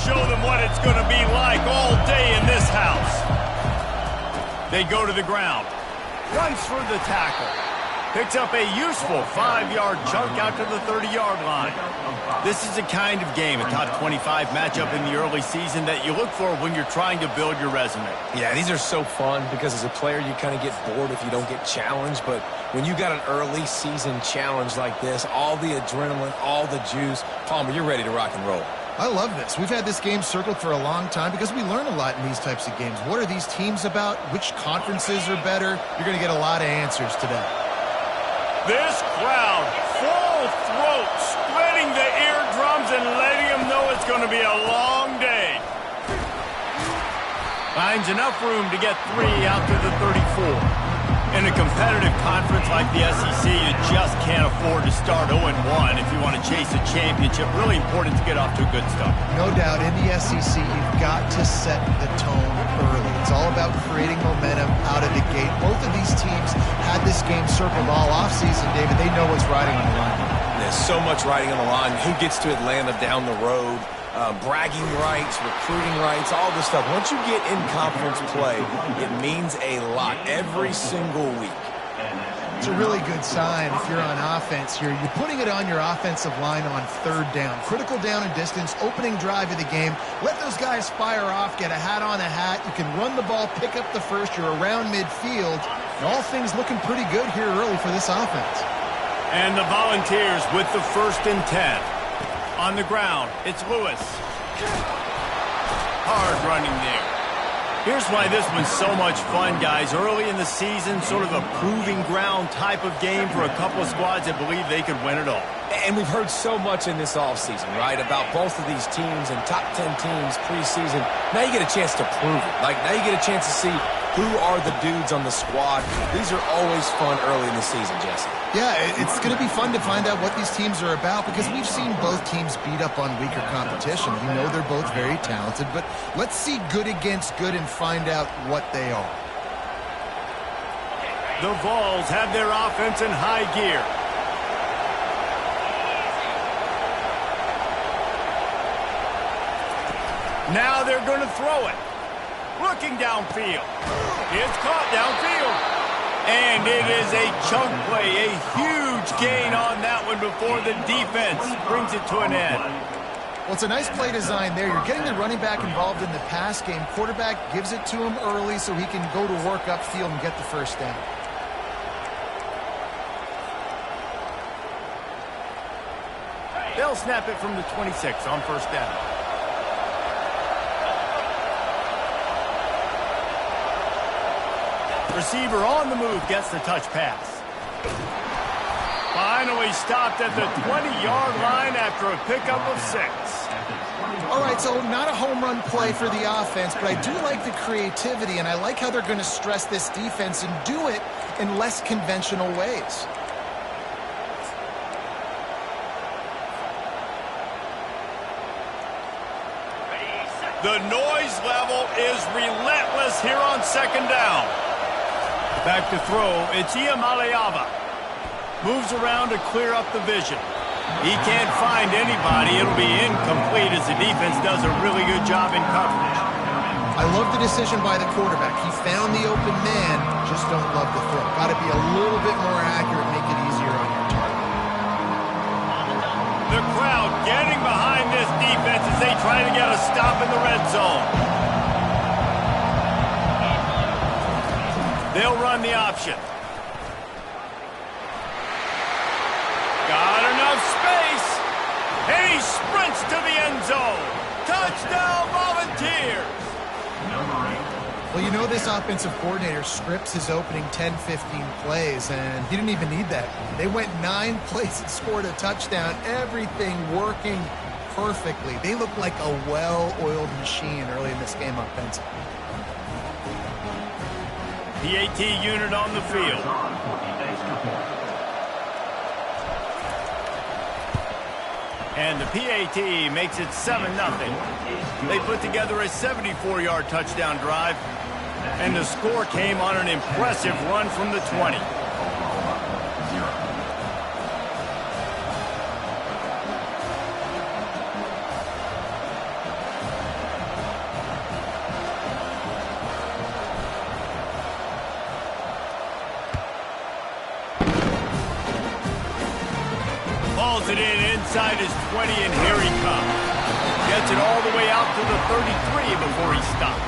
show them what it's going to be like all day in this house. They go to the ground. Runs through the tackle. Picks up a useful 5-yard chunk out to the 30-yard line. This is the kind of game, a top 25 matchup in the early season, that you look for when you're trying to build your resume. Yeah, these are so fun because as a player, you kind of get bored if you don't get challenged. But when you got an early season challenge like this, all the adrenaline, all the juice, Palmer, you're ready to rock and roll. I love this. We've had this game circled for a long time because we learn a lot in these types of games. What are these teams about? Which conferences are better? You're going to get a lot of answers today. This crowd, full throat, spreading the eardrums and letting them know it's going to be a long day. Finds enough room to get 3 out to the 34. In a competitive conference like the SEC, you just can't afford to start 0-1 if you want to chase a championship. Really important to get off to a good start. No doubt, in the SEC, you've got to set the tone early. It's all about creating momentum out of the gate. Both of these teams had this game circled all offseason, David. They know what's riding on the line. There's so much riding on the line. Who gets to Atlanta down the road? Bragging rights, recruiting rights, all this stuff. Once you get in conference play, it means a lot every single week. It's a really good sign if you're on offense here. You're putting it on your offensive line on 3rd down. Critical down and distance, opening drive of the game. Let those guys fire off, get a hat on a hat. You can run the ball, pick up the first. You're around midfield. And all things looking pretty good here early for this offense. And the Volunteers with the 1st and 10. On the ground, it's Lewis. Hard running there. Here's why this one's so much fun, guys. Early in the season, sort of a proving ground type of game for a couple of squads that believe they could win it all. And we've heard so much in this offseason, right, about both of these teams and top 10 teams preseason. Now you get a chance to prove it. Like, now you get a chance to see who are the dudes on the squad. These are always fun early in the season, Jesse. Yeah, it's going to be fun to find out what these teams are about because we've seen both teams beat up on weaker competition. We know they're both very talented, but let's see good against good and find out what they are. The Vols have their offense in high gear. Now they're going to throw it. Looking downfield. It's caught downfield. And it is a chunk play, a huge gain on that one before the defense brings it to an end. Well, it's a nice play design there. You're getting the running back involved in the pass game. Quarterback gives it to him early so he can go to work upfield and get the 1st down. They'll snap it from the 26 on 1st down. Receiver on the move gets the touch pass. Finally stopped at the 20-yard line after a pickup of 6. All right, so not a home run play for the offense, but I do like the creativity, and I like how they're going to stress this defense and do it in less conventional ways. The noise level is relentless here on 2nd down. Back to throw, it's Ncaa25. Moves around to clear up the vision. He can't find anybody. It'll be incomplete as the defense does a really good job in coverage. I love the decision by the quarterback. He found the open man, just don't love the throw. Got to be a little bit more accurate, make it easier on your target. The crowd getting behind this defense as they try to get a stop in the red zone. They'll run the option. Got enough space. And he sprints to the end zone. Touchdown, Volunteers. Well, you know this offensive coordinator scripts his opening 10-15 plays, and he didn't even need that. They went 9 plays and scored a touchdown. Everything working perfectly. They look like a well-oiled machine early in this game offensively. PAT unit on the field. And the PAT makes it 7-0. They put together a 74-yard touchdown drive, and the score came on an impressive run from the 20. Throws it in inside his 20, and here he comes. Gets it all the way out to the 33 before he stops.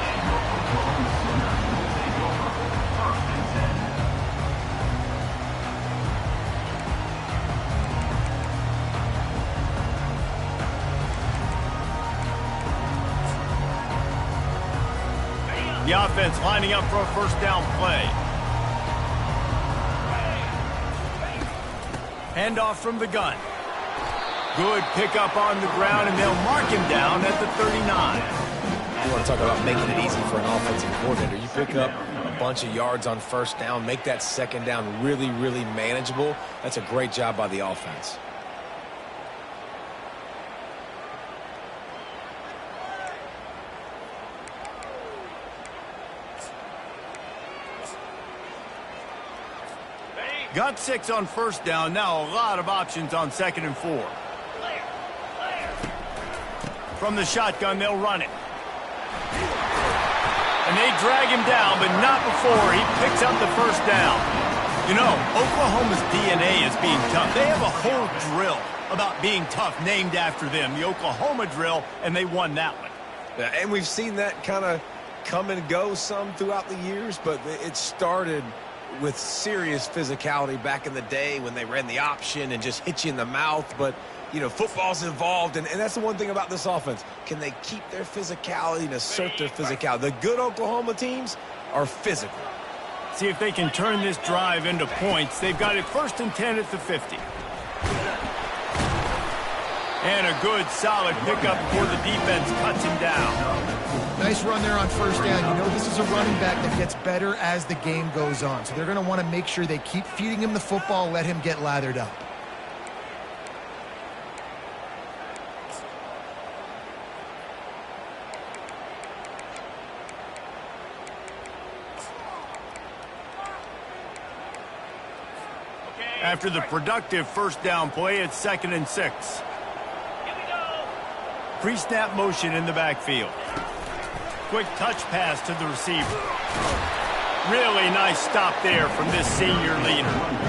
The offense lining up for a first down play. Handoff from the gun. Good pickup on the ground, and they'll mark him down at the 39. You want to talk about making it easy for an offensive coordinator. You pick up a bunch of yards on first down, make that second down really, really manageable. That's a great job by the offense. Got 6 on first down. Now a lot of options on 2nd and 4. From the shotgun, they'll run it. And they drag him down, but not before he picks up the first down. You know, Oklahoma's DNA is being tough. They have a whole drill about being tough named after them, the Oklahoma drill, and they won that one. Yeah, and we've seen that kind of come and go some throughout the years, but it started with serious physicality back in the day when they ran the option and just hit you in the mouth. But, you know, football's involved, and that's the one thing about this offense. Can they keep their physicality and assert their physicality? The good Oklahoma teams are physical. See if they can turn this drive into points. They've got it 1st and 10 at the 50. And a good, solid pickup before the defense cuts him down. Nice run there on first down. You know this is a running back that gets better as the game goes on. So they're going to want to make sure they keep feeding him the football, let him get lathered up. After the productive first down play, it's 2nd and 6. Pre-snap motion in the backfield. Quick touch pass to the receiver. Really nice stop there from this senior leader.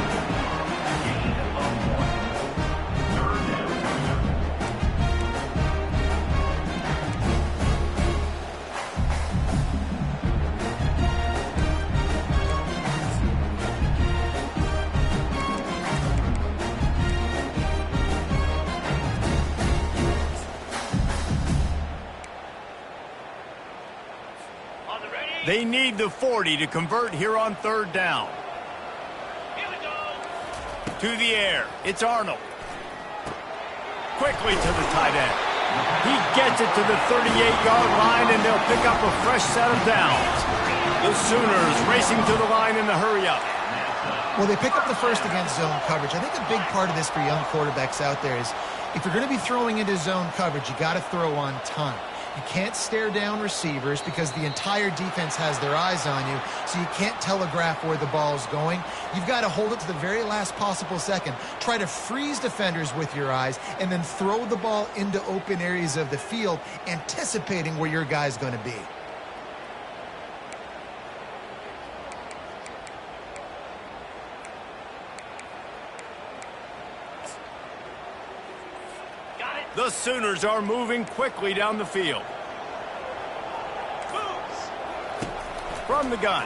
They need the 40 to convert here on 3rd down. To the air. It's Arnold. Quickly to the tight end. He gets it to the 38-yard line, and they'll pick up a fresh set of downs. The Sooners racing to the line in the hurry-up. Well, they pick up the first against zone coverage. I think a big part of this for young quarterbacks out there is if you're going to be throwing into zone coverage, you got to throw on time. You can't stare down receivers because the entire defense has their eyes on you, so you can't telegraph where the ball's going. You've got to hold it to the very last possible second. Try to freeze defenders with your eyes and then throw the ball into open areas of the field, anticipating where your guy's going to be. The Sooners are moving quickly down the field. From the gun.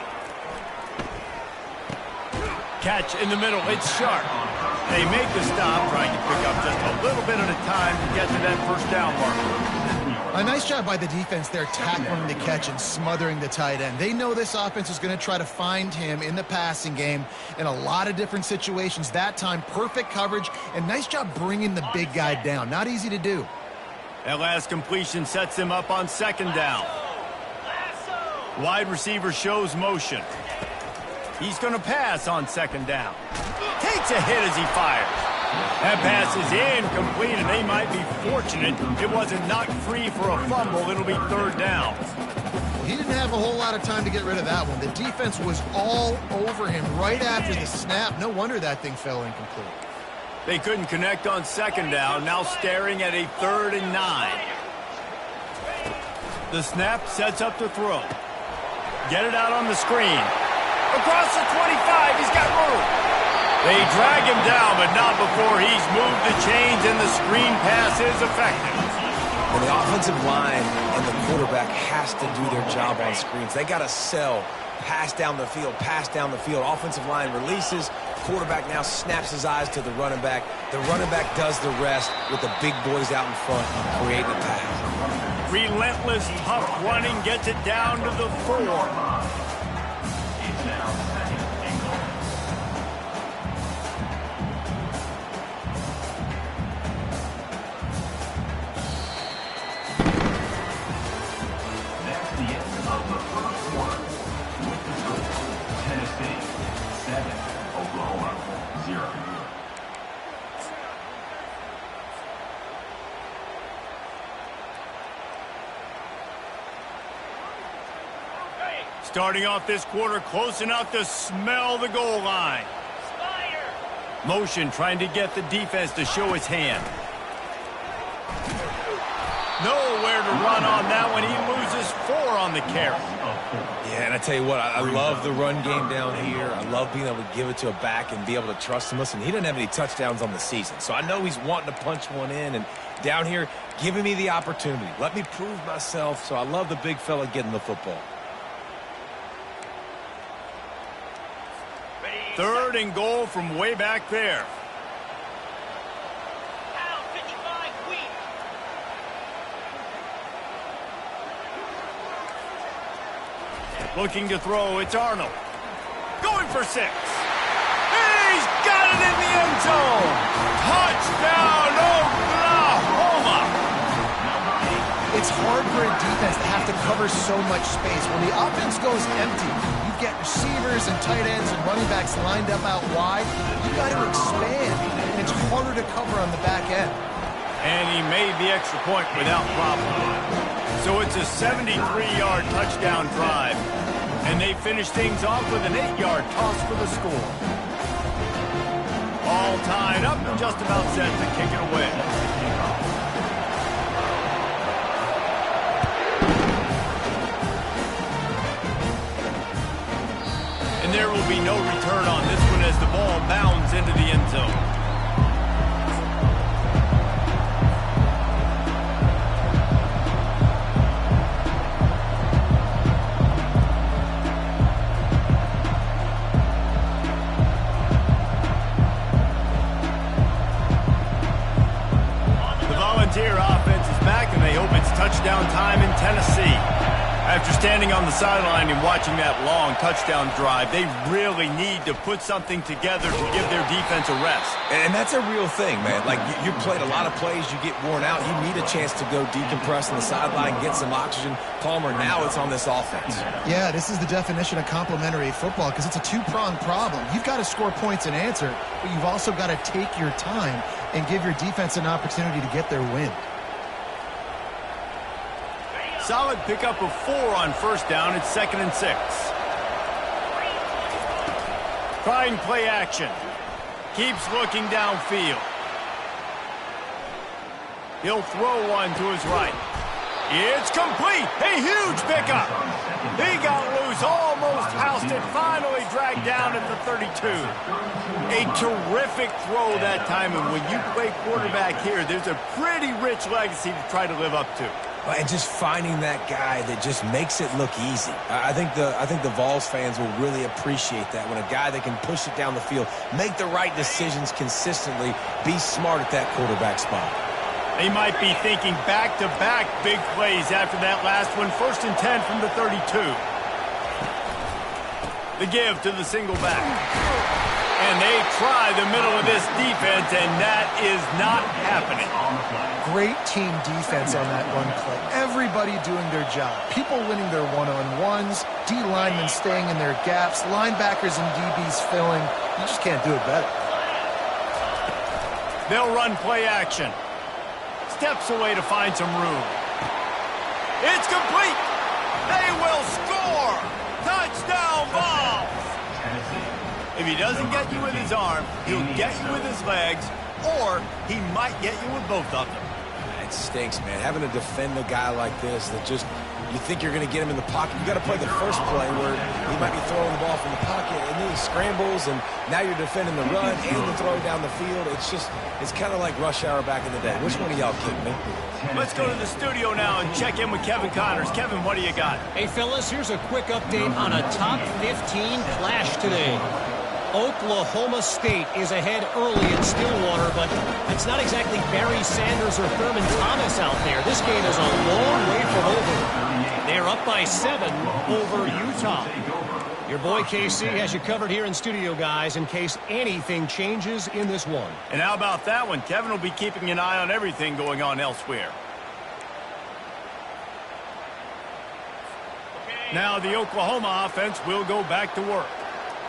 Catch in the middle. It's sharp. They make the stop, trying to pick up just a little bit at a time to get to that first down marker. A nice job by the defense there, tackling the catch and smothering the tight end. They know this offense is going to try to find him in the passing game in a lot of different situations. That time, perfect coverage, and nice job bringing the big guy down. Not easy to do. That last completion sets him up on 2nd down. Wide receiver shows motion. He's going to pass on 2nd down. Takes a hit as he fires. That pass is incomplete, and they might be fortunate it wasn't knocked free for a fumble. It'll be 3rd down. He didn't have a whole lot of time to get rid of that one. The defense was all over him right after the snap. No wonder that thing fell incomplete. They couldn't connect on 2nd down, now staring at a 3rd and 9. The snap sets up to throw. Get it out on the screen. Across the 25, he's got room. They drag him down, but not before he's moved the chains and the screen pass is effective. And the offensive line and the quarterback has to do their job on screens. They got to sell, pass down the field, pass down the field. Offensive line releases. Quarterback now snaps his eyes to the running back. The running back does the rest with the big boys out in front creating a pass. Relentless, tough running gets it down to the 4. Starting off this quarter close enough to smell the goal line. Motion trying to get the defense to show his hand. Nowhere to run on that one. He loses 4 on the carry. Yeah, and I tell you what, I love the run game down here. I love being able to give it to a back and be able to trust him. Listen, he doesn't have any touchdowns on the season, so I know he's wanting to punch one in. And down here, giving me the opportunity. Let me prove myself, so I love the big fella getting the football. 3rd and goal from way back there. Looking to throw, it's Arnold. Going for 6. He's got it in the end zone. Touchdown, Oklahoma. It's hard for a defense to have to cover so much space. When the offense goes empty, you get receivers and tight ends and running backs lined up out wide. You got to expand, and it's harder to cover on the back end. And he made the extra point without problem. So it's a 73-yard touchdown drive. And they finish things off with an 8-yard toss for the score. All tied up and just about set to kick it away. And there will be no return on this one as the ball bounds into the end zone. Offense is back, and they hope it's touchdown time in Tennessee. After standing on the sideline and watching that long touchdown drive, they really need to put something together to give their defense a rest. And that's a real thing, man. Like, you played a lot of plays, you get worn out. You need a chance to go decompress on the sideline, get some oxygen. Palmer, now it's on this offense. Yeah, this is the definition of complementary football because it's a two-pronged problem. You've got to score points and answer, but you've also got to take your time and give your defense an opportunity to get their win. Solid pickup of 4 on first down. It's 2nd and 6. Trying play action. Keeps looking downfield. He'll throw one to his right. It's complete. A huge pickup. He got loose, almost housed it, finally dragged down at the 32. A terrific throw that time, and when you play quarterback here, there's a pretty rich legacy to try to live up to. And just finding that guy that just makes it look easy. I think the Vols fans will really appreciate that when a guy that can push it down the field, make the right decisions consistently, be smart at that quarterback spot. They might be thinking back-to-back big plays after that last one. 1st and 10 from the 32. The give to the single back. And they try the middle of this defense, and that is not happening. Great team defense on that run play. Everybody doing their job. People winning their one-on-ones, D linemen staying in their gaps, linebackers and DBs filling. You just can't do it better. They'll run play action. Steps away to find some room. It's complete. They will score. Touchdown Vols. If he doesn't get you with his arm, he'll get you with his legs, or he might get you with both of them. It stinks, man. Having to defend a guy like this that just, you think you're going to get him in the pocket. You got to play the first play where he might be throwing the ball from the pocket, and then he scrambles, and now you're defending the run and the throw down the field. It's kind of like rush hour back in the day. Which one of y'all kicked me? Let's go to the studio now and check in with Kevin Connors. Kevin, what do you got? Hey, fellas, here's a quick update on a top 15 clash today. Oklahoma State is ahead early in Stillwater, but it's not exactly Barry Sanders or Thurman Thomas out there. This game is a long way from over. They're up by 7 over Utah. Your boy KC has you covered here in studio, guys, in case anything changes in this one. And how about that one? Kevin will be keeping an eye on everything going on elsewhere. Now the Oklahoma offense will go back to work.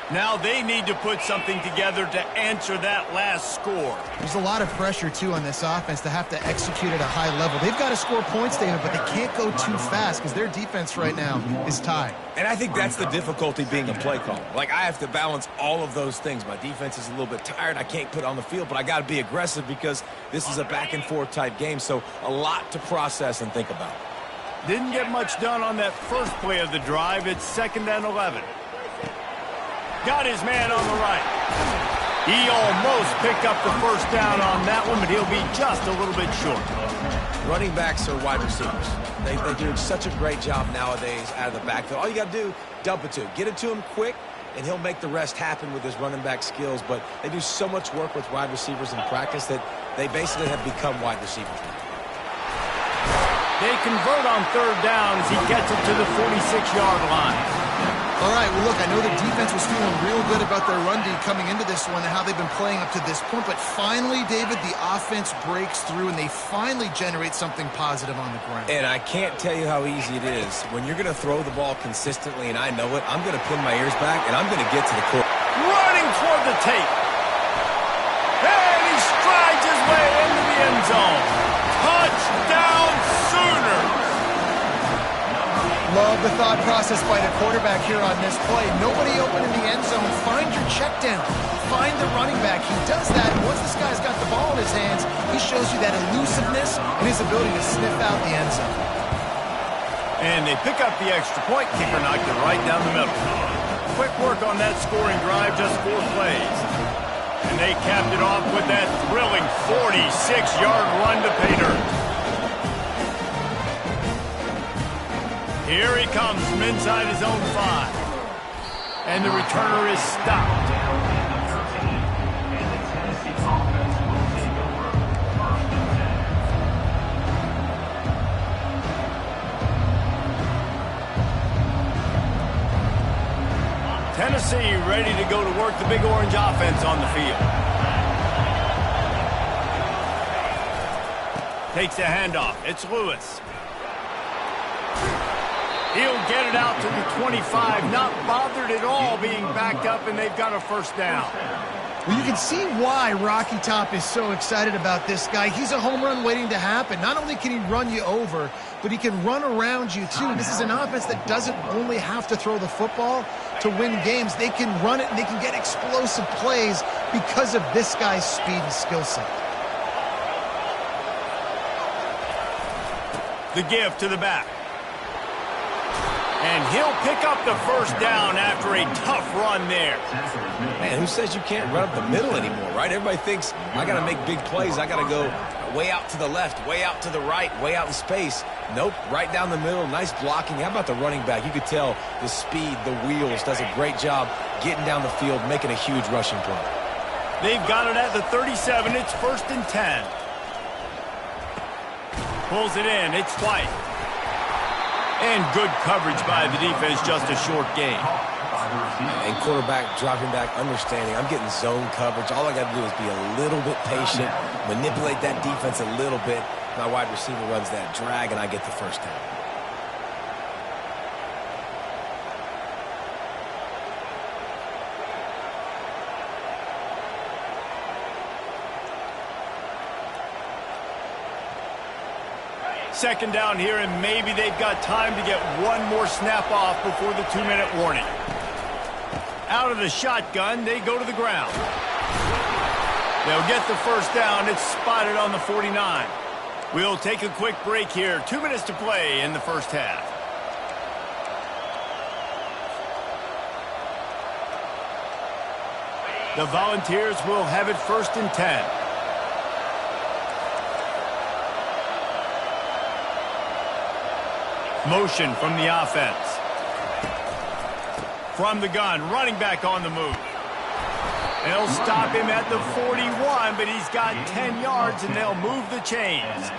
Now they need to put something together to answer that last score. There's a lot of pressure, too, on this offense to have to execute at a high level. They've got to score points, David, but they can't go too fast because their defense right now is tied. And I think that's the difficulty being a play caller. Like, I have to balance all of those things. My defense is a little bit tired. I can't put it on the field, but I got to be aggressive because this is a back-and-forth type game, so a lot to process and think about. Didn't get much done on that first play of the drive. It's 2nd and 11. Got his man on the right. He almost picked up the first down on that one, but he'll be just a little bit short. Running backs are wide receivers. They do such a great job nowadays out of the backfield. All you got to do, dump it to him. Get it to him quick, and he'll make the rest happen with his running back skills. But they do so much work with wide receivers in practice that they basically have become wide receivers. They convert on 3rd down as he gets it to the 46-yard line. All right, well, look, I know the defense was feeling real good about their run D coming into this one and how they've been playing up to this point, but finally, David, the offense breaks through and they finally generate something positive on the ground. And I can't tell you how easy it is. When you're going to throw the ball consistently, and I know it, I'm going to pin my ears back, and I'm going to get to the court. Running toward the tape. And he strides his way into the end zone. Touchdown Sooners! Love the thought process by the quarterback here on this play. Nobody open in the end zone. Find your check down. Find the running back. He does that. And once this guy's got the ball in his hands, he shows you that elusiveness and his ability to sniff out the end zone. And they pick up the extra point. Kicker knocked it right down the middle. Quick work on that scoring drive, just 4 plays. And they capped it off with that thrilling 46-yard run to pay dirt. Here he comes from inside his own 5. And the returner is stopped. Tennessee ready to go to work the Big Orange offense on the field. Takes the handoff. It's Lewis. He'll get it out to the 25, not bothered at all being backed up, and they've got a first down. Well, you can see why Rocky Top is so excited about this guy. He's a home run waiting to happen. Not only can he run you over, but he can run around you, too. This is an offense that doesn't only have to throw the football to win games. They can run it, and they can get explosive plays because of this guy's speed and skill set. The give to the back. And he'll pick up the first down after a tough run there. Man, who says you can't run up the middle anymore, right? Everybody thinks, I got to make big plays. I got to go way out to the left, way out to the right, way out in space. Nope, right down the middle, nice blocking. How about the running back? You could tell the speed, the wheels, does a great job getting down the field, making a huge rushing play. They've got it at the 37. It's 1st and 10. Pulls it in. It's White. And good coverage by the defense, just a short gain. And quarterback dropping back, understanding, I'm getting zone coverage. All I got to do is be a little bit patient, manipulate that defense a little bit. My wide receiver runs that drag, and I get the first down. Second down here, and maybe they've got time to get one more snap off before the 2-minute warning. Out of the shotgun, they go to the ground. They'll get the first down. It's spotted on the 49. We'll take a quick break here. 2 minutes to play in the first half. The Volunteers will have it 1st and 10. Motion from the offense. From the gun, running back on the move. They'll stop him at the 41, but he's got 10 yards, and they'll move the chains.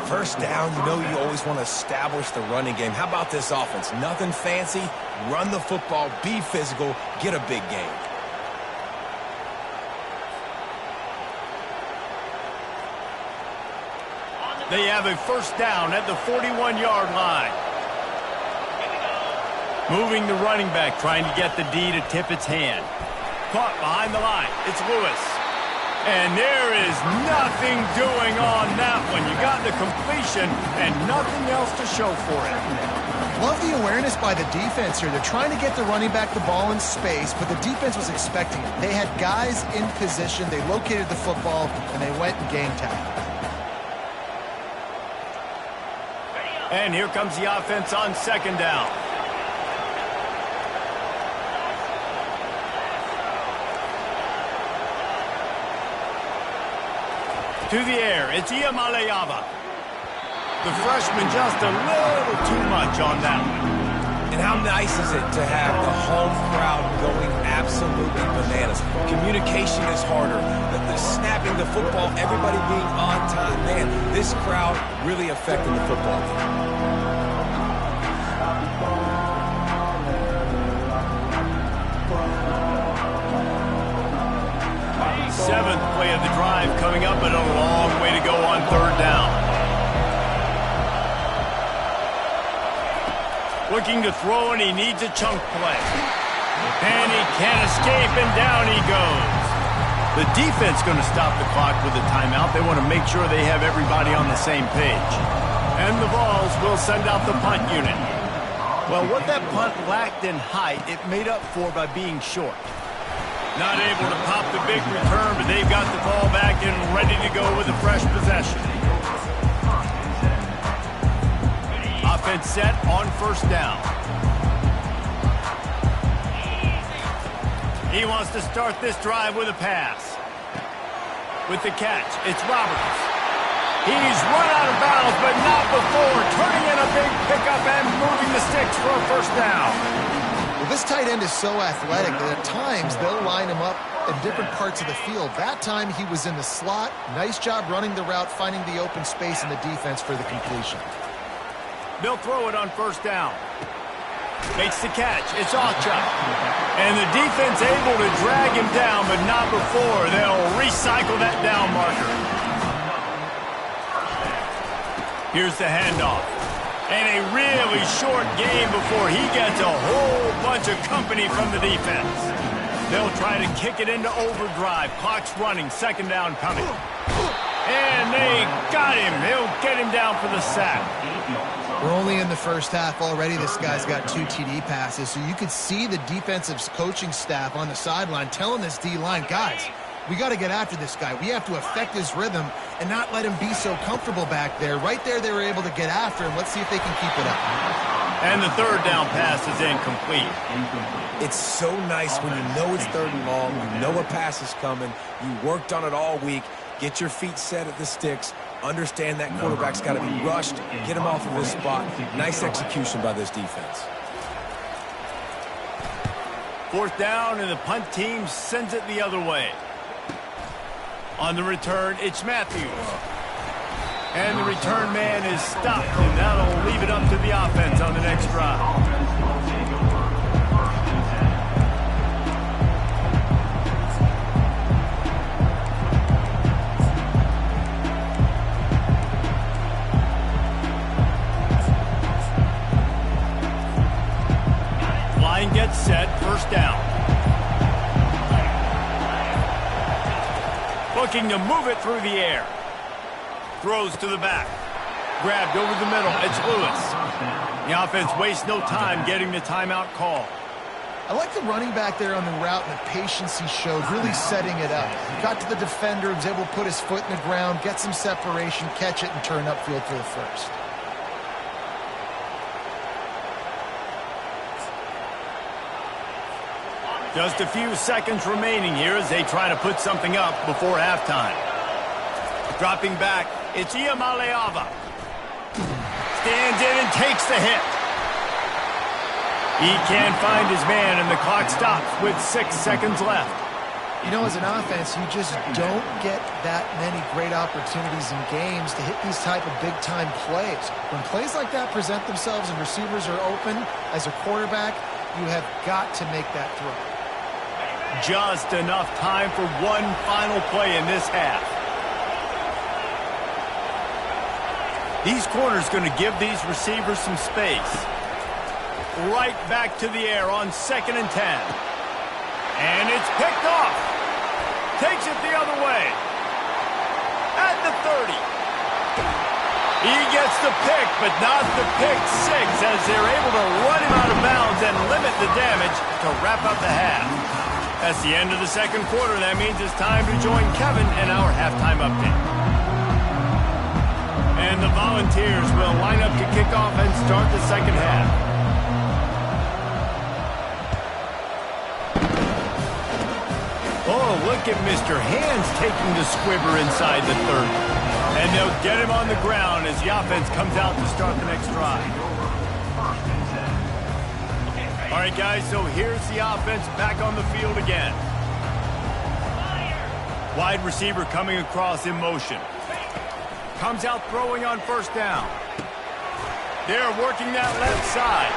First down, you know you always want to establish the running game. How about this offense? Nothing fancy. Run the football, be physical, get a big gain. They have a first down at the 41-yard line. Moving the running back, trying to get the D to tip its hand. Caught behind the line. It's Lewis. And there is nothing doing on that one. You got the completion and nothing else to show for it. Love the awareness by the defense here. They're trying to get the running back the ball in space, but the defense was expecting it. They had guys in position. They located the football, and they went and game tackle. And here comes the offense on 2nd down. To the air, it's Ncaa25. The freshman just a little too much on that one. And how nice is it to have the home crowd going absolutely bananas? Communication is harder. The snapping the football, everybody being on time. Man, this crowd really affecting the football game. 7th play of the drive coming up, but a long way to go on 3rd down. Looking to throw, and he needs a chunk play. And he can't escape, and down he goes. The defense going to stop the clock with a timeout. They want to make sure they have everybody on the same page. And the Vols will send out the punt unit. Well, what that punt lacked in height, it made up for by being short. Not able to pop the big return, but they've got the ball back and ready to go with a fresh possession. Offense set on 1st down. He wants to start this drive with a pass. With the catch, it's Roberts. He's run out of bounds, but not before turning in a big pickup and moving the sticks for a 1st down. This tight end is so athletic that at times they'll line him up in different parts of the field. That time he was in the slot. Nice job running the route, finding the open space in the defense for the completion. They'll throw it on 1st down. Makes the catch. It's Ncaa25. And the defense able to drag him down, but not before. They'll recycle that down marker. Here's the handoff. And a really short game before he gets a whole bunch of company from the defense. They'll try to kick it into overdrive. Clock's running. 2nd down coming. And they got him. He'll get him down for the sack. We're only in the first half already. This guy's got 2 TD passes. So you could see the defensive coaching staff on the sideline telling this D-line, guys, we got to get after this guy. We have to affect his rhythm and not let him be so comfortable back there. Right there, they were able to get after him. Let's see if they can keep it up. And the 3rd down pass is incomplete. It's so nice when you know it's 3rd and long, you know a pass is coming, you worked on it all week, get your feet set at the sticks, understand that quarterback's got to be rushed, get him off of his spot. Nice execution by this defense. 4th down, and the punt team sends it the other way. On the return, it's Matthews. And the return man is stopped, and that'll leave it up to the offense on the next drive. Line gets set, 1st down. Looking to move it through the air. Throws to the back. Grabbed over the middle. It's Lewis. The offense wastes no time getting the timeout call. I like the running back there on the route and the patience he showed, really setting it up. Got to the defender, was able to put his foot in the ground, get some separation, catch it, and turn upfield for the first. Just a few seconds remaining here as they try to put something up before halftime. Dropping back, it's Ncaa25. Stands in and takes the hit. He can't find his man, and the clock stops with 6 seconds left. You know, as an offense, you just don't get that many great opportunities in games to hit these type of big-time plays. When plays like that present themselves and receivers are open, as a quarterback, you have got to make that throw. Just enough time for one final play in this half. These corners going to give these receivers some space. Right back to the air on 2nd and 10. And it's picked off. Takes it the other way. At the 30. He gets the pick, but not the pick six, as they're able to run him out of bounds and limit the damage to wrap up the half. That's the end of the second quarter. That means it's time to join Kevin in our halftime update. And the Volunteers will line up to kick off and start the second half. Oh, look at Mr. Hands taking the squibber inside the 30. And they'll get him on the ground as the offense comes out to start the next drive. All right, guys, so here's the offense back on the field again. Wide receiver coming across in motion. Comes out throwing on first down. They're working that left side.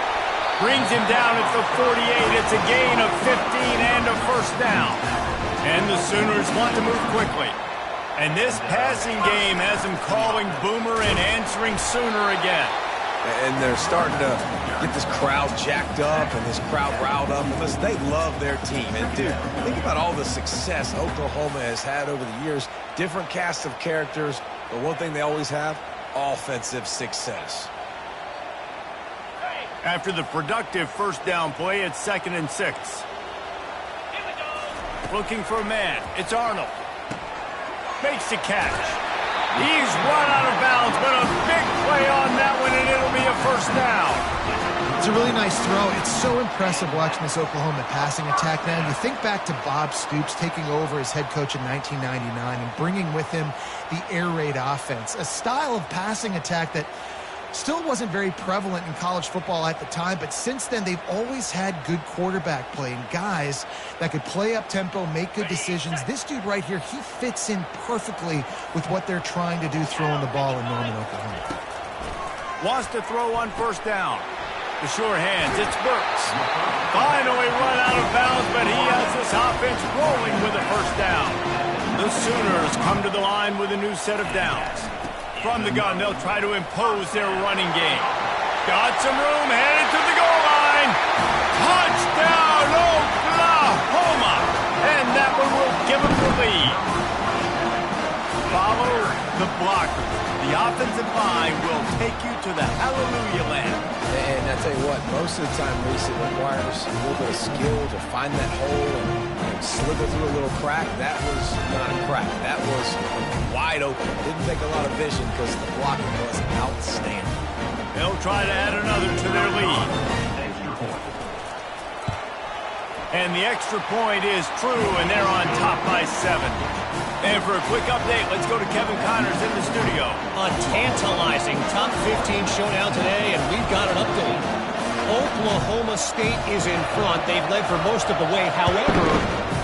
Brings him down at the 48. It's a gain of 15 and a first down. And the Sooners want to move quickly. And this passing game has them calling Boomer and answering Sooner again. And they're starting to get this crowd jacked up and this crowd riled up. Because they love their team. And, dude, think about all the success Oklahoma has had over the years. Different casts of characters. But one thing they always have, offensive success. After the productive first down play, it's 2nd and 6. Looking for a man. It's Arnold. Makes the catch. He's run out of bounds, but a big play on that one, and it'll be a first down. It's a really nice throw. It's so impressive watching this Oklahoma passing attack now. You think back to Bob Stoops taking over as head coach in 1999 and bringing with him the air raid offense, a style of passing attack that still wasn't very prevalent in college football at the time, but since then they've always had good quarterback play and guys that could play up tempo, make good decisions. This dude right here, he fits in perfectly with what they're trying to do throwing the ball in Norman, Oklahoma. Wants to throw on first down. The sure hands, it's Burks. Finally run out of bounds, but he has this offense rolling with a first down. The Sooners come to the line with a new set of downs. From the gun, they'll try to impose their running game. Got some room, headed to the goal line. Touchdown, Oklahoma! And that one will give them the lead. Follow the blocker. The offensive line will take you to the hallelujah land. And I tell you what, most of the time, Reese, it requires a little bit of skill to find that hole and slither through a little crack. That was not a crack. That was wide open. Didn't take a lot of vision because the blocking was outstanding. They'll try to add another to their lead. And the extra point is true, and they're on top by 7. And for a quick update, let's go to Kevin Connors in the studio. A tantalizing top 15 showdown today, and we've got an update. Oklahoma State is in front. They've led for most of the way. However,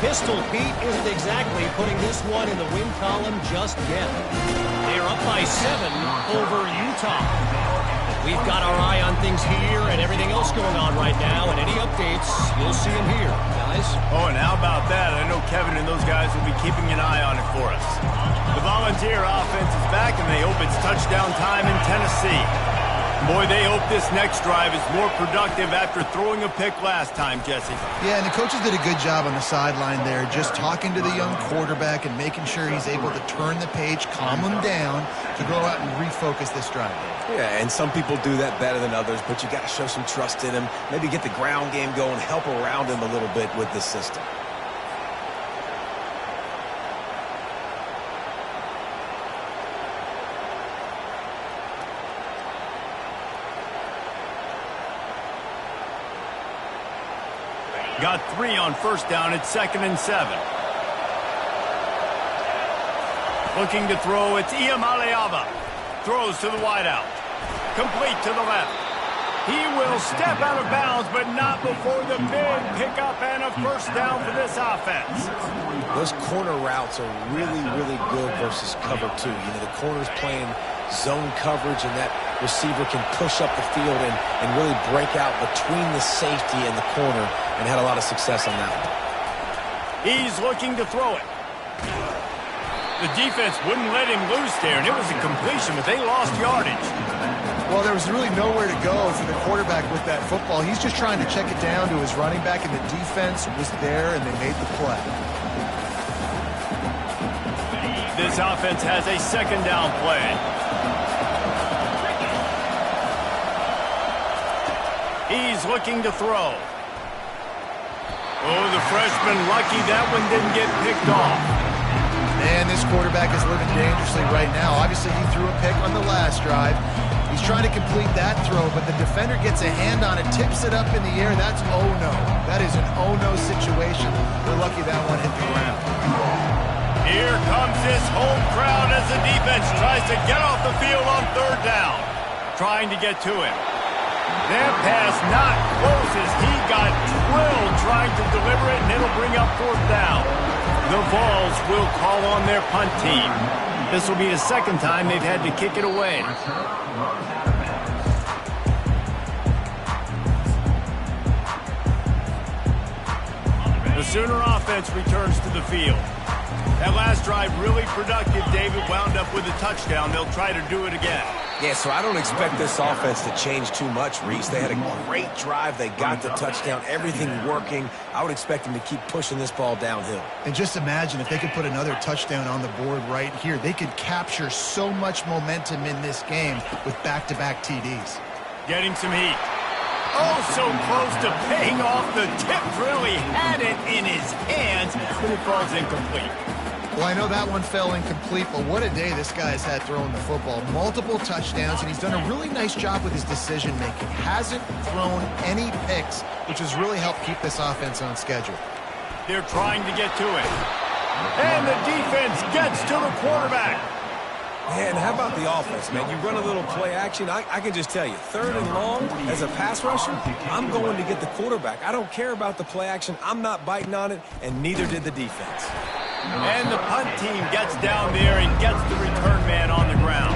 Pistol Pete isn't exactly putting this one in the win column just yet. They're up by 7 over Utah. We've got our eye on things here and everything else going on right now, and any updates, you'll see them here, guys. Oh, and how about that? I know Kevin and those guys will be keeping an eye on it for us. The Volunteer offense is back, and they hope it's touchdown time in Tennessee. Boy, they hope this next drive is more productive after throwing a pick last time, Jesse. Yeah, and the coaches did a good job on the sideline there, just talking to the young quarterback and making sure he's able to turn the page, calm him down, to go out and refocus this drive. Yeah, and some people do that better than others, but you got to show some trust in him, maybe get the ground game going, help around him a little bit with the system. Got 3 on first down. It's 2nd and 7. Looking to throw. It's Ncaa25. Throws to the wideout. Complete to the left. He will step out of bounds, but not before the big pickup and a first down for this offense. Those corner routes are really, really good versus cover 2. You know, the corner's playing zone coverage, and that receiver can push up the field and really break out between the safety and the corner, and had a lot of success on that one. He's looking to throw it. The defense wouldn't let him loose there, and it was a completion, but they lost yardage. Well, there was really nowhere to go for the quarterback with that football. He's just trying to check it down to his running back, and the defense was there, and they made the play. This offense has a 2nd down play. He's looking to throw. Oh, the freshman lucky that one didn't get picked off. Man, this quarterback is living dangerously right now. Obviously, he threw a pick on the last drive. He's trying to complete that throw, but the defender gets a hand on it, tips it up in the air. That's oh-no. That is an oh-no situation. They're lucky that one hit the ground. Here comes this home crowd as the defense tries to get off the field on 3rd down. Trying to get to him. That pass not close as he got drilled trying to deliver it, and it'll bring up 4th down. The Vols will call on their punt team. This will be the 2nd time they've had to kick it away. The Sooner offense returns to the field. That last drive really productive. David wound up with a touchdown. They'll try to do it again. Yeah, so I don't expect this offense to change too much, Reese. They had a great drive. They got the touchdown. Everything working. I would expect them to keep pushing this ball downhill. And just imagine if they could put another touchdown on the board right here. They could capture so much momentum in this game with back-to-back TDs. Getting some heat. Oh, so close to paying off the tip drill. He had it in his hands, but it falls incomplete. Well, I know that one fell incomplete, but what a day this guy has had throwing the football. Multiple touchdowns, and he's done a really nice job with his decision-making. Hasn't thrown any picks, which has really helped keep this offense on schedule. They're trying to get to it. And the defense gets to the quarterback. Man, how about the offense, man? You run a little play action. I can just tell you, 3rd and long, as a pass rusher, I'm going to get the quarterback. I don't care about the play action. I'm not biting on it, and neither did the defense. And the punt team gets down there and gets the return man on the ground.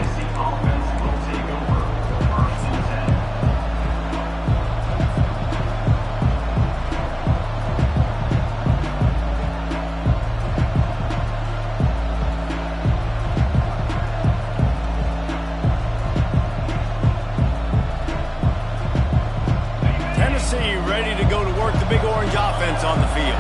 Tennessee ready to go to work the Big Orange offense on the field.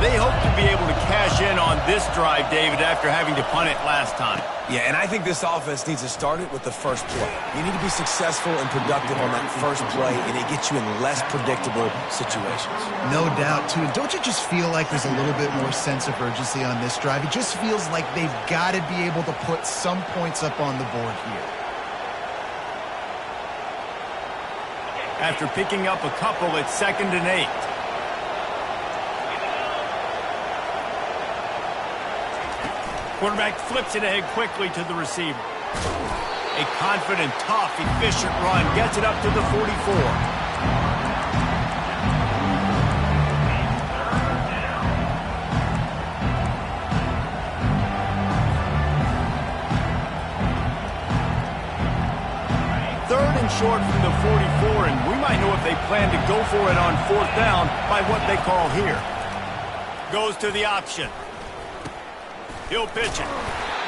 They hope to be able to cash in on this drive, David, after having to punt it last time. Yeah, and I think this offense needs to start it with the first play. You need to be successful and productive on that first play, and it gets you in less predictable situations. No doubt, too. And don't you just feel like there's a little bit more sense of urgency on this drive? It just feels like they've got to be able to put some points up on the board here. After picking up a couple, it's 2nd and 8. Quarterback flips it ahead quickly to the receiver. A confident, tough, efficient run gets it up to the 44. Third and short from the 44, and we might know if they plan to go for it on 4th down by what they call here. Goes to the option. He'll pitch it.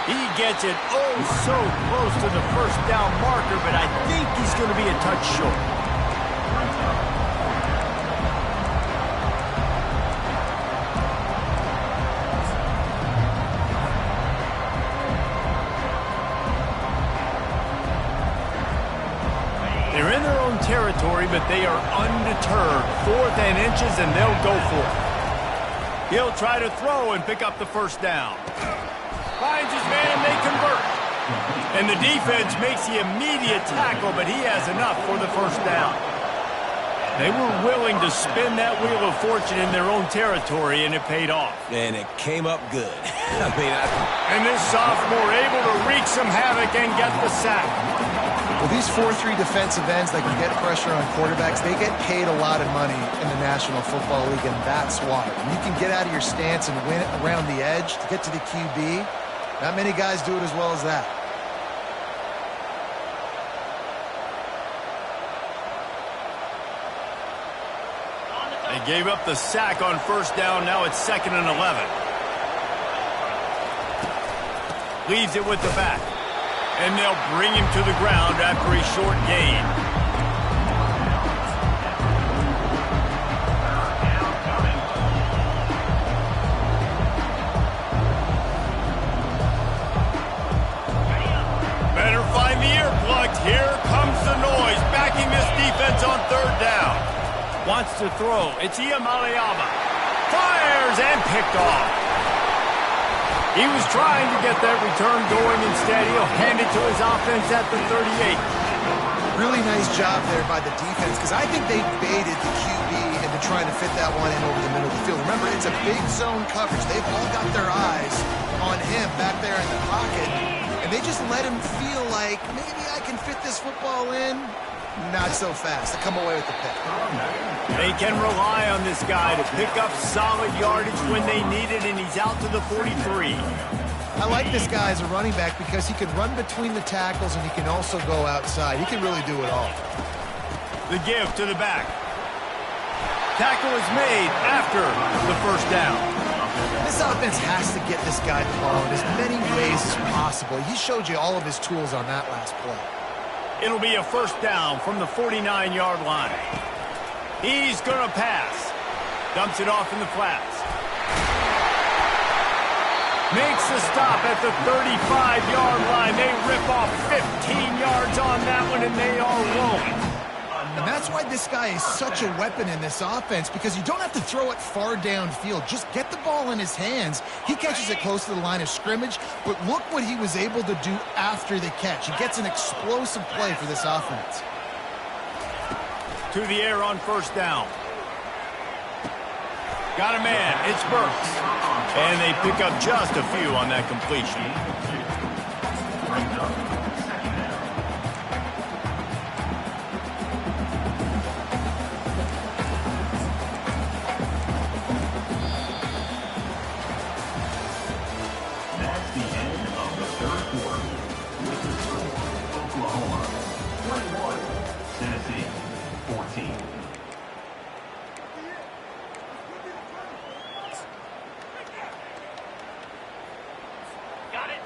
He gets it oh so close to the first down marker, but I think he's going to be a touch short. They're in their own territory, but they are undeterred. 4th and inches, and they'll go for it. He'll try to throw and pick up the first down. Finds his man, they convert. And the defense makes the immediate tackle, but he has enough for the first down. They were willing to spin that wheel of fortune in their own territory, and it paid off. And it came up good. And this sophomore able to wreak some havoc and get the sack. Well, these 4-3 defensive ends that can get pressure on quarterbacks, they get paid a lot of money in the National Football League, and that's why. When you can get out of your stance and win it around the edge to get to the QB, not many guys do it as well as that. They gave up the sack on first down. Now it's 2nd and 11. Leaves it with the back. And they'll bring him to the ground after a short gain. Better find the earplugs. Here comes the noise, backing this defense on 3rd down. Wants to throw. It's Ncaa25. Fires and picked off. He was trying to get that return going. Instead, he'll hand it to his offense at the 38. Really nice job there by the defense, because I think they baited the QB into trying to fit that one in over the middle of the field. Remember, it's a big zone coverage. They've all got their eyes on him back there in the pocket, and they just let him feel like, maybe I can fit this football in. Not so fast. They come away with the pick. They can rely on this guy to pick up solid yardage when they need it, and he's out to the 43. I like this guy as a running back because he can run between the tackles and he can also go outside. He can really do it all. The give to the back. Tackle is made after the first down. This offense has to get this guy the ball in as many ways as possible. He showed you all of his tools on that last play. It'll be a first down from the 49-yard line. He's going to pass. Dumps it off in the flats. Makes the stop at the 35-yard line. They rip off 15 yards on that one, and they are rolling. And that's why this guy is such a weapon in this offense, because you don't have to throw it far downfield. Just get the ball in his hands. He catches it close to the line of scrimmage, but look what he was able to do after the catch. He gets an explosive play for this offense. To the air on first down. Got a man. It's Burks. And they pick up just a few on that completion. That's the end of the 3rd quarter. Oklahoma 21, Tennessee 14.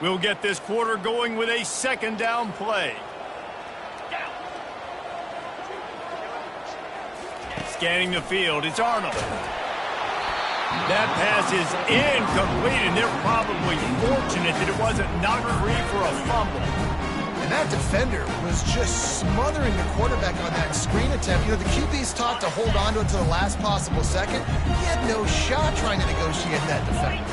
We'll get this quarter going with a 2nd down play. Scanning the field, it's Arnold. That pass is incomplete, and they're probably fortunate that it wasn't knocked free for a fumble. And that defender was just smothering the quarterback on that screen attempt. You know, the QB's taught to hold on to it to the last possible second. He had no shot trying to negotiate that defender.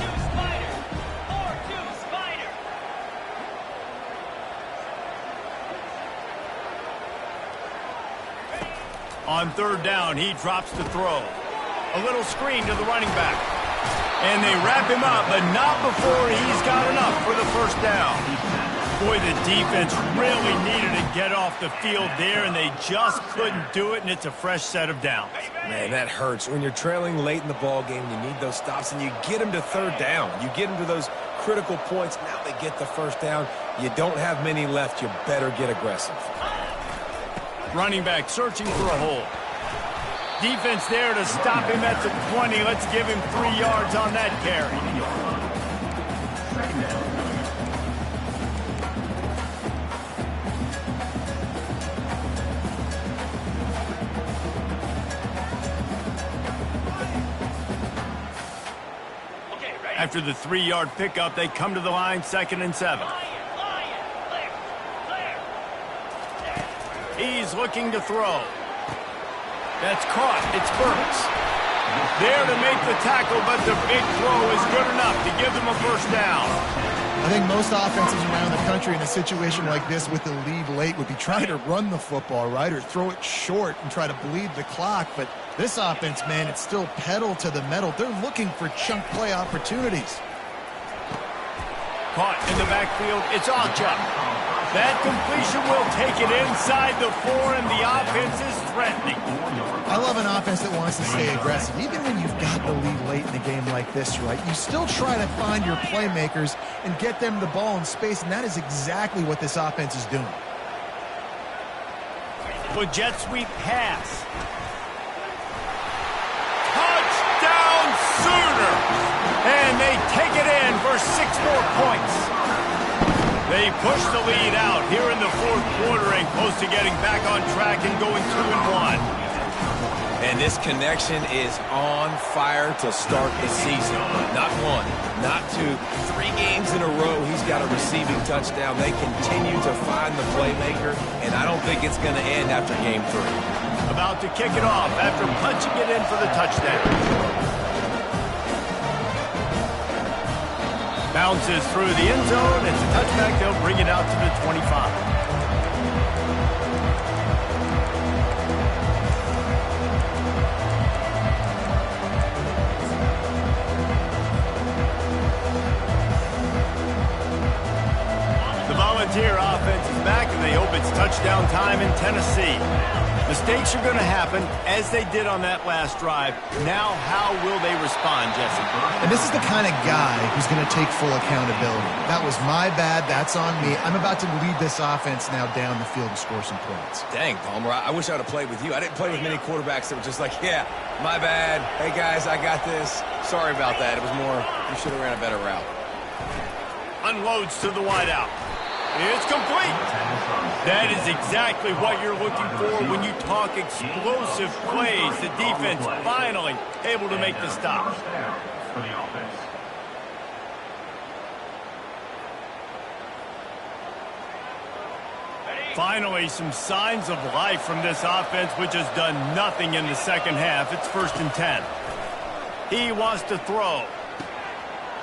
On 3rd down, he drops the throw. A little screen to the running back. And they wrap him up, but not before he's got enough for the first down. Boy, the defense really needed to get off the field there, and they just couldn't do it, and it's a fresh set of downs. Man, that hurts. When you're trailing late in the ball game, you need those stops, and you get them to 3rd down. You get them to those critical points. Now they get the first down. You don't have many left. You better get aggressive. Running back searching for a hole. Defense there to stop him at the 20. Let's give him 3 yards on that carry. After the 3-yard pickup, they come to the line, 2nd and 7. He's looking to throw. That's caught. It's Burks. There to make the tackle, but the big throw is good enough to give them a first down. I think most offenses around the country in a situation like this with the lead late would be trying to run the football, right, or throw it short and try to bleed the clock. But this offense, man, it's still pedal to the metal. They're looking for chunk play opportunities. Caught in the backfield. It's Ncaa25. That completion will take it inside the 4, and the offense is threatening. I love an offense that wants to stay aggressive. Even when you've got the lead late in a game like this, right, you still try to find your playmakers and get them the ball in space, and that is exactly what this offense is doing. With jet sweep pass. Touchdown Sooners! And they take it in for 6 more points. They push the lead out here in the 4th quarter and close to getting back on track and going 2-1. And this connection is on fire to start the season. Not 1, not 2, 3 games in a row he's got a receiving touchdown. They continue to find the playmaker, and I don't think it's going to end after game 3. About to kick it off after punching it in for the touchdown. Bounces through the end zone. It's a touchback. They'll bring it out to the 25. The Volunteer offense is back, and they hope it's touchdown time in Tennessee. Mistakes are going to happen, as they did on that last drive. Now, how will they respond, Jesse? And this is the kind of guy who's going to take full accountability. That was my bad. That's on me. I'm about to lead this offense now down the field and score some points. Dang, Palmer, I wish I would have played with you. I didn't play with many quarterbacks that were just like, yeah, my bad. Hey, guys, I got this. Sorry about that. It was more, you should have ran a better route. Unloads to the wideout. It's complete. That is exactly what you're looking for when you talk explosive plays. The defense finally able to make the stop. Finally, some signs of life from this offense, which has done nothing in the second half. It's 1st and 10. He wants to throw.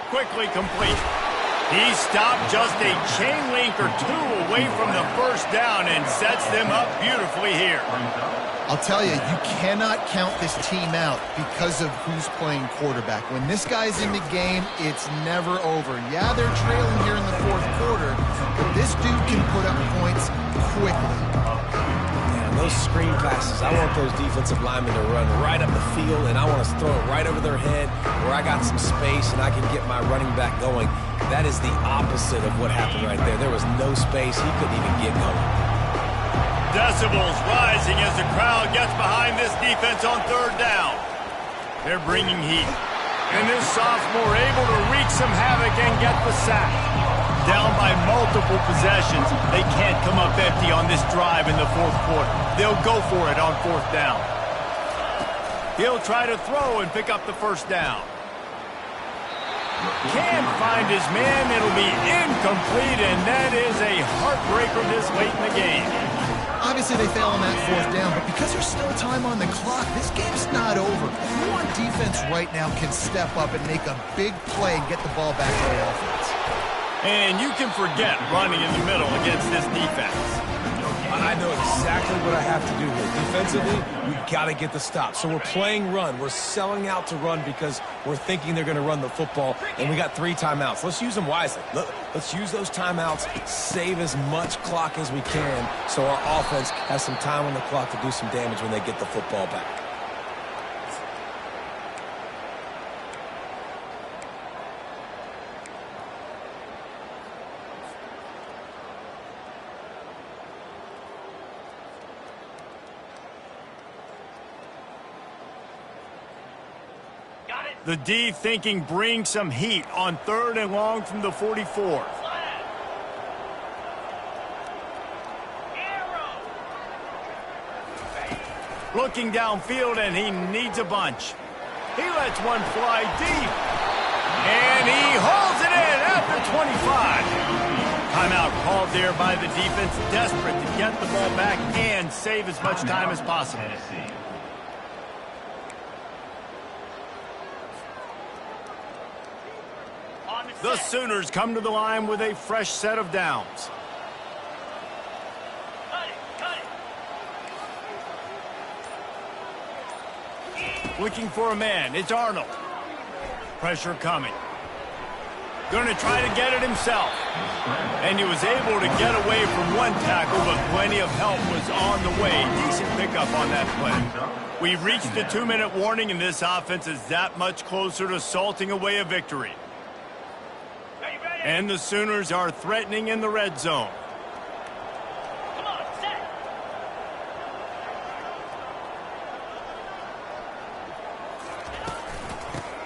Quickly complete. He stopped just a chain link or 2 away from the first down and sets them up beautifully here. I'll tell you, you cannot count this team out because of who's playing quarterback. When this guy's in the game, it's never over. Yeah, they're trailing here in the 4th quarter, but this dude can put up points quickly. Those screen passes, I want those defensive linemen to run right up the field, and I want to throw it right over their head where I got some space and I can get my running back going. That is the opposite of what happened right there. There was no space. He couldn't even get going. Decibels rising as the crowd gets behind this defense on 3rd down. They're bringing heat. And this sophomore able to wreak some havoc and get the sack. Down by multiple possessions. They can't come up empty on this drive in the 4th quarter. They'll go for it on 4th down. He'll try to throw and pick up the first down. Can't find his man. It'll be incomplete, and that is a heartbreaker this late in the game. Obviously, they fail on that 4th down, but because there's still time on the clock, this game's not over. Who on defense right now can step up and make a big play and get the ball back to the offense? And you can forget running in the middle against this defense. I know exactly what I have to do here. Defensively, we've got to get the stop. So we're playing run. We're selling out to run because we're thinking they're going to run the football, and we got 3 timeouts. Let's use them wisely. Let's use those timeouts, save as much clock as we can so our offense has some time on the clock to do some damage when they get the football back. The D thinking bring some heat on 3rd and long from the 44. Looking downfield, and he needs a bunch. He lets one fly deep. And he holds it in at the 25. Timeout called there by the defense, desperate to get the ball back and save as much time as possible. The Sooners come to the line with a fresh set of downs. Looking for a man. It's Arnold. Pressure coming. Going to try to get it himself. And he was able to get away from one tackle, but plenty of help was on the way. Decent pickup on that play. We've reached the 2-minute warning, and this offense is that much closer to salting away a victory. And the Sooners are threatening in the red zone.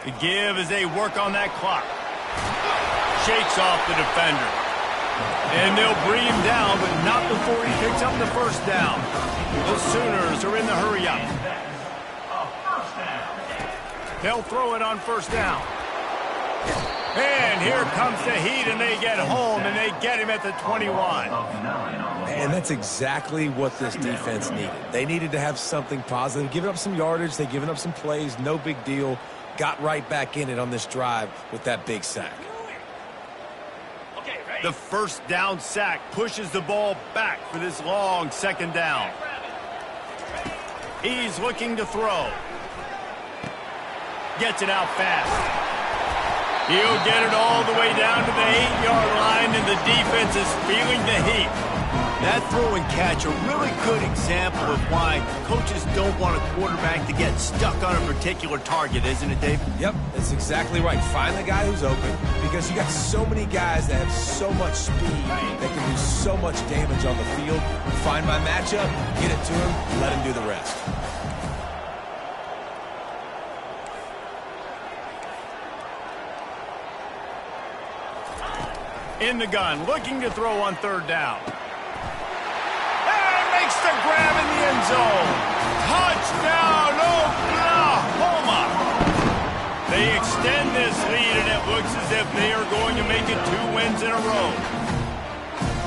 The give as they work on that clock. Shakes off the defender. And they'll bring him down, but not before he picks up the first down. The Sooners are in the hurry up. They'll throw it on first down. And here comes the heat, and they get home, and they get him at the 21. And that's exactly what this defense needed. They needed to have something positive. Giving up some yardage, they've given up some plays, no big deal. Got right back in it on this drive with that big sack. The first down sack pushes the ball back for this long second down. He's looking to throw. Gets it out fast. He'll get it all the way down to the 8-yard line, and the defense is feeling the heat. That throw and catch, a really good example of why coaches don't want a quarterback to get stuck on a particular target, isn't it, David? Yep, that's exactly right. Find the guy who's open, because you got so many guys that have so much speed that can do so much damage on the field. Find my matchup, get it to him, let him do the rest. In the gun, looking to throw on third down. And makes the grab in the end zone. Touchdown, Oklahoma! They extend this lead, and it looks as if they are going to make it 2 wins in a row.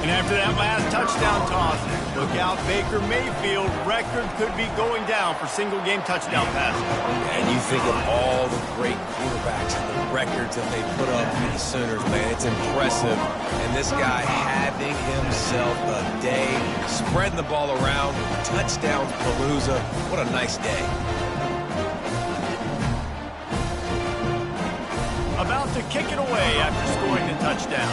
And after that last touchdown toss, look out, Baker Mayfield record could be going down for single-game touchdown passes. And you think of all the great quarterbacks and the records that they put up for the Sooners, man. It's impressive. And this guy having himself a day, spreading the ball around, touchdowns palooza. What a nice day. About to kick it away after scoring the touchdown.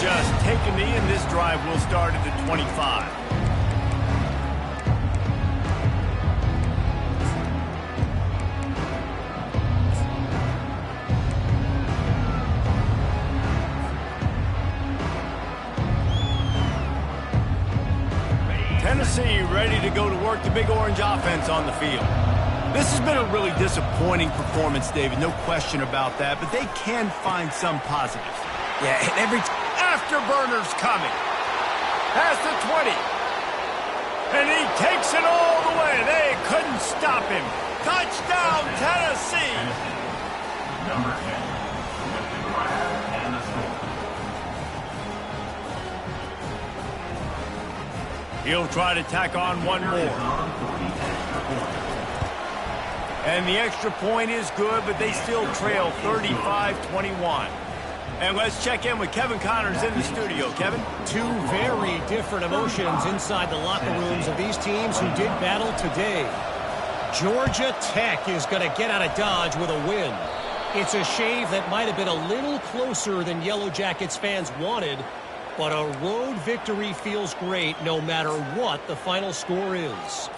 Just take a knee, and this drive will start at the 25. Tennessee ready to go to work the Big Orange offense on the field. This has been a really disappointing performance, David, no question about that, but they can find some positives. Yeah, and every Afterburners coming. Past the 20. And he takes it all the way. They couldn't stop him. Touchdown, Tennessee. Number 10, with the grab and the score. He'll try to tack on one more. And the extra point is good, but they still trail 35-21. And let's check in with Kevin Connors in the studio. Kevin? Two very different emotions inside the locker rooms of these teams who did battle today. Georgia Tech is going to get out of Dodge with a win. It's a shave that might have been a little closer than Yellow Jackets fans wanted, but a road victory feels great no matter what the final score is.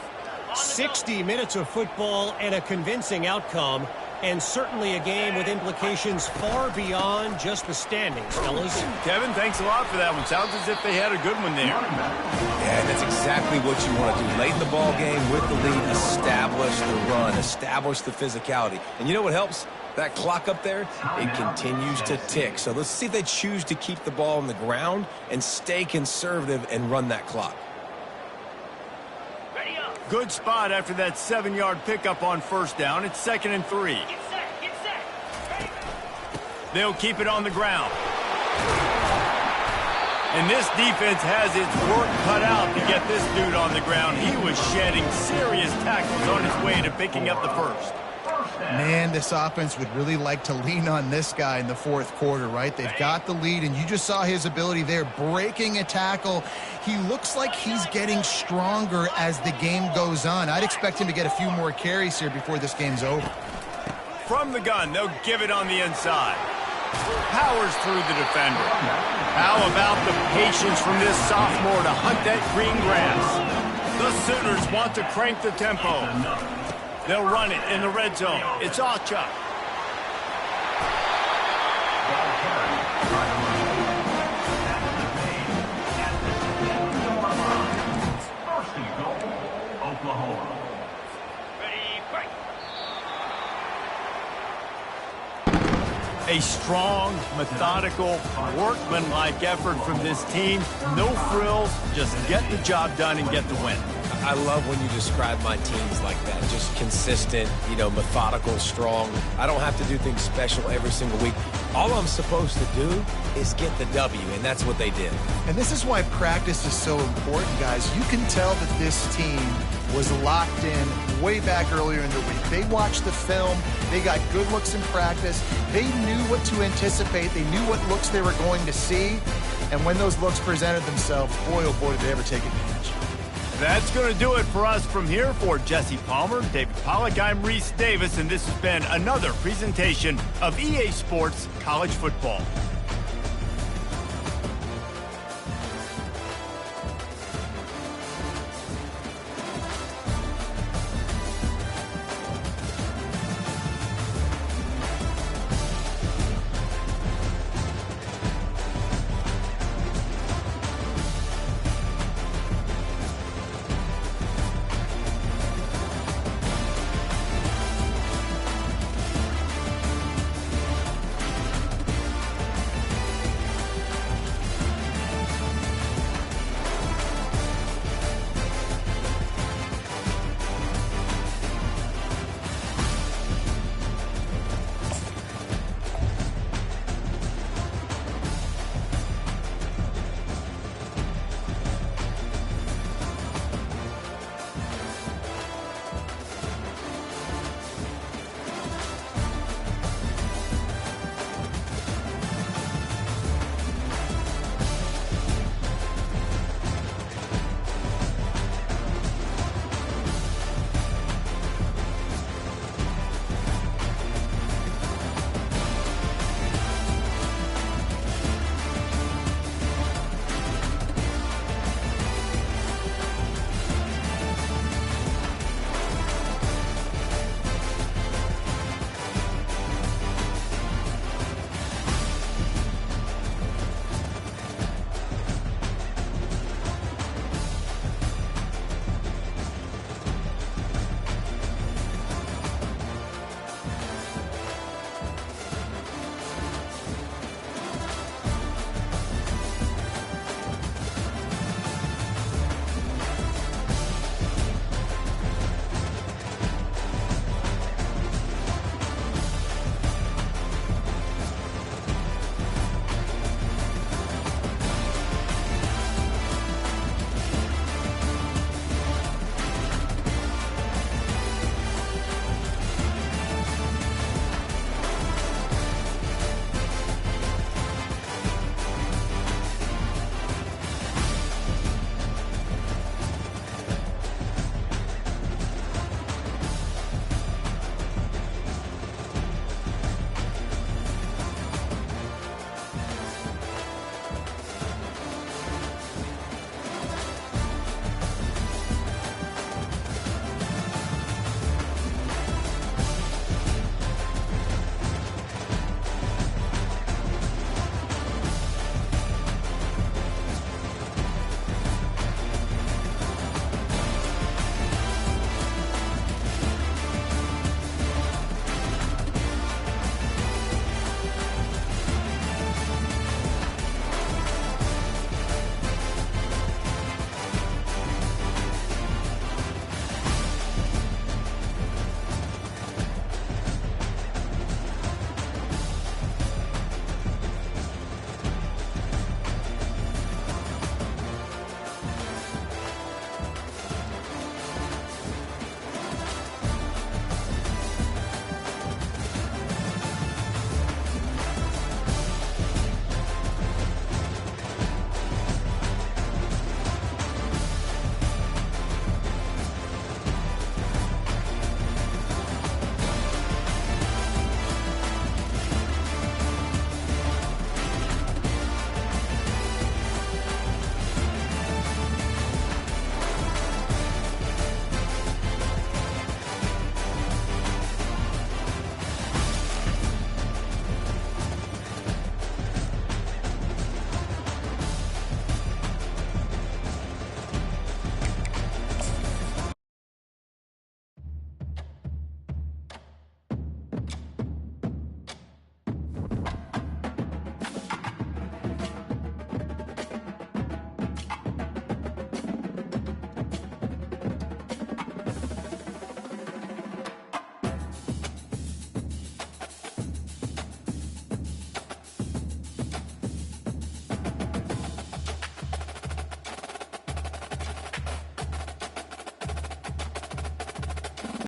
60 minutes of football and a convincing outcome, and certainly a game with implications far beyond just the standings, fellas. Kevin, thanks a lot for that one. Sounds as if they had a good one there. Yeah, that's exactly what you want to do. Late in the ball game with the lead, establish the run, establish the physicality. And you know what helps? That clock up there, it continues to tick. So let's see if they choose to keep the ball on the ground and stay conservative and run that clock. Good spot after that 7-yard pickup on first down. It's 2nd and 3. Get set. They'll keep it on the ground. And this defense has its work cut out to get this dude on the ground. He was shedding serious tackles on his way to picking up the first. Man, this offense would really like to lean on this guy in the fourth quarter, right? They've got the lead, and you just saw his ability there, breaking a tackle. He looks like he's getting stronger as the game goes on. I'd expect him to get a few more carries here before this game's over. From the gun, they'll give it on the inside. Powers through the defender. How about the patience from this sophomore to hunt that green grass? The Sooners want to crank the tempo. They'll run it in the red zone. It's Ncaa25. First and goal, Oklahoma. Ready, break. A strong, methodical, workmanlike effort from this team. No frills, just get the job done and get the win. I love when you describe my teams like that. Just consistent, methodical, strong. I don't have to do things special every single week. All I'm supposed to do is get the W, and that's what they did. And this is why practice is so important, guys. You can tell that this team was locked in way back earlier in the week. They watched the film. They got good looks in practice. They knew what to anticipate. They knew what looks they were going to see. And when those looks presented themselves, boy, oh boy, did they ever take advantage. That's going to do it for us from here. For Jesse Palmer, David Pollack, I'm Reese Davis, and this has been another presentation of EA Sports College Football.